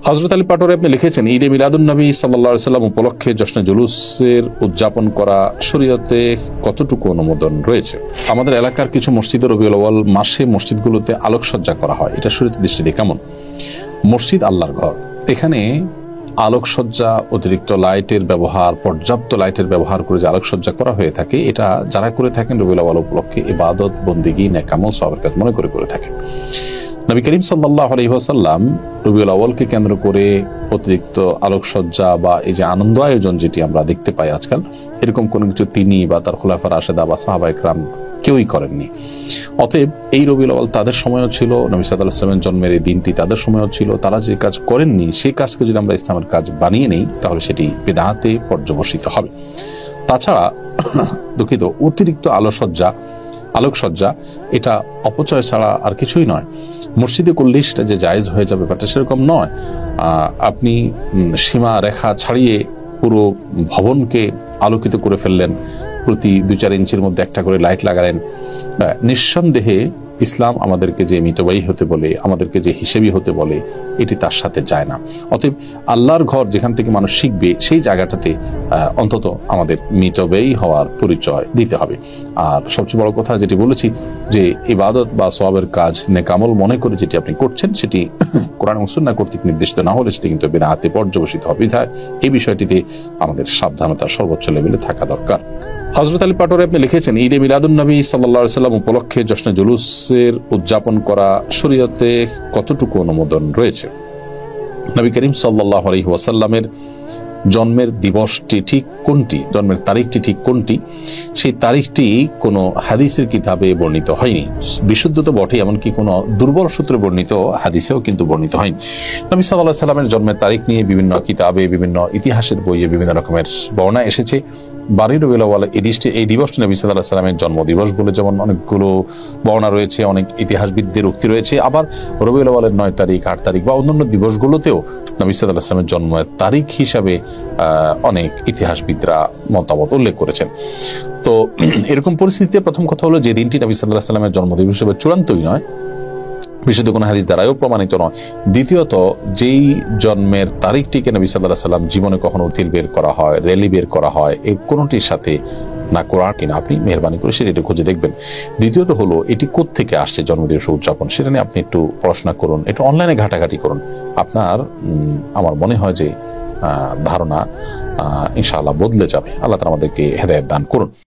হযরত আলী পাটোয়ারী আপনি লিখেছেন, ঈদে মিলাদুন্নবী সাল্লাল্লাহু আলাইহি ওয়াসাল্লাম উপলক্ষে জশ্নে জুলুসের উদযাপন করা শরীয়তে কতটুকু অনুমোদন রয়েছে? আমাদের এলাকার কিছু মসজিদে রবিউল আউয়াল মাসে মসজিদগুলোতে আলোকসজ্জা করা হয়, এটা শরীয়তের দৃষ্টিতে কেমন? মসজিদ আল্লাহর ঘর, এখানে আলোকসজ্জা, অতিরিক্ত লাইটের ব্যবহার, পর্যাপ্ত লাইটের ব্যবহার করে যে আলোকসজ্জা করা হয়ে থাকে, এটা যারা করে থাকেন রবিউল আউয়াল উপলক্ষে ইবাদত, বন্দেগী, নেক আমল, সওয়াবের কাজ মনে করে থাকেন। নবী করিম সাল্লাল্লাহু আলাইহি ওয়াসাল্লাম রবিউল আউয়ালকে কেন্দ্র করে অতিরিক্ত আলোকসজ্জা বা এই যে আনন্দ আয়োজন যেটি আমরা দেখতে পাই আজকাল, এরকম কোনো কিছু তিনি বা তার খুলাফা রাশেদা বা সাহাবায়ে কেরাম কেউই করেননি। অতএব এই রবিউল আউয়াল তাদের সময়ও ছিল, নবী সাল্লাল্লাহু আলাইহি ওয়াসাল্লামের জন্মের এই দিনটি তাদের সময়ও ছিল। তারা যে কাজ করেননি সেই কাজকে যদি আমরা ইসলামের কাজ বানিয়ে নেই তাহলে সেটি বিদআতে পর্যবসিত হবে। তাছাড়া দুঃখিত, অতিরিক্ত আলোকসজ্জা এটা অপচয় ছাড়া আর কিছুই নয়। মসজিদে করলেই সেটা যে জায়েজ হয়ে যাবে ব্যাপারটা সেরকম নয়। আপনি সীমা রেখা ছাড়িয়ে পুরো ভবনকে আলোকিত করে ফেললেন, প্রতি 2-4 ইঞ্চির মধ্যে একটা করে লাইট লাগালেন, নিঃসন্দেহে ইসলাম আমাদেরকে যে মিতব্যয়ী হতে বলে, আমাদেরকে যে হিসেবি হতে বলে, এটি তার সাথে যায় না। অতএব আল্লাহর ঘর যেখান থেকে মানুষ শিখবে সেই জায়গাটাতে অন্তত আমাদের মিতব্যয়ী হওয়ার পরিচয় দিতে হবে। আর সবচেয়ে বড় কথা যেটি বলেছি, যে ইবাদত বা সওয়াবের কাজ নেক আমল মনে করে যেটি আপনি করছেন সেটি কোরআন এবং সুন্নাহ কর্তৃক নির্দেশিত না হলে সেটি কিন্তু বিদআতে পর্যবসিত হবে। এই বিষয়টিতে আমাদের সাবধানতা সর্বোচ্চ লেভেলে থাকা দরকার। হযরত আলী পাটোয়ারী আপনি লিখেছেন, ঈদে মিলাদুন্নবী সাল্লাল্লাহু আলাইহি ওয়াসাল্লাম উপলক্ষে জশ্নে জুলুসের উদযাপন করা শরীয়তে কতটুকু অনুমোদন রয়েছে? নবী করিম সাল্লাল্লাহু আলাইহি ওয়াসাল্লামের জন্মের দিবসটি ঠিক কোনটি, জন্মের তারিখটি ঠিক কোনটি, সেই তারিখটি কোনো হাদিসের কিতাবে বর্ণিত হয়নি। বিশুদ্ধ তো বটে, এমনকি কোনো দুর্বল সূত্রে বর্ণিত হাদিসেও কিন্তু বর্ণিত হয়নি। নবী সাল্লাল্লাহু আলাইহি ওয়াসাল্লামের জন্মের তারিখ নিয়ে বিভিন্ন কিতাবে, বিভিন্ন ইতিহাসের বইয়ে বিভিন্ন রকমের বর্ণনা এসেছে। 12 রবিউল আউয়াল এই দিবসটি নবী সাল্লাল্লাহু আলাইহি ওয়াসাল্লামের জন্মদিবস বলে যেমন অনেকগুলো বর্ণনা রয়েছে, অনেক ইতিহাসবিদদের উক্তি রয়েছে। আবার রবিউল আউয়ালের 9 তারিখ, 8 তারিখ বা অন্যান্য দিবসগুলোতেও নবী সাল্লাল্লাহু আলাইহি ওয়াসাল্লামের জন্মের তারিখ হিসাবে অনেক ইতিহাসবিদরা মতামত উল্লেখ করেছেন। তো এরকম পরিস্থিতিতে প্রথম কথা হলো, যে দিনটি নবী সাল্লাল্লাহু আলাইহি ওয়াসাল্লামের জন্মদিবস হিসেবে চূড়ান্তই নয়, বিশুদ্ধ কোনো হাদিস দ্বারাও প্রমাণিত নয়। দ্বিতীয়ত, যেই জন্মের তারিখটিকে নবী সাল্লাল্লাহু আলাইহি ওয়াসাল্লাম জীবনে কখনো উতিল বের করা হয়, র্যালি বের করা হয়, এই কোনোটির সাথে না কোরআন কিনা আপনি মেহরবানি করে সেটা খুঁজে দেখবেন। দ্বিতীয়ত হলো, এটি কোত্থেকে আসছে জন্মদিবস উদযাপন, সেটা নিয়ে আপনি একটু পড়াশোনা করুন, একটু অনলাইনে ঘাটাঘাটি করুন। আপনার আমার মনে হয় যে ধারণা ইনশাআল্লাহ বদলে যাবে। আল্লাহ তাআলা আমাদেরকে হেদায়েত দান করুন।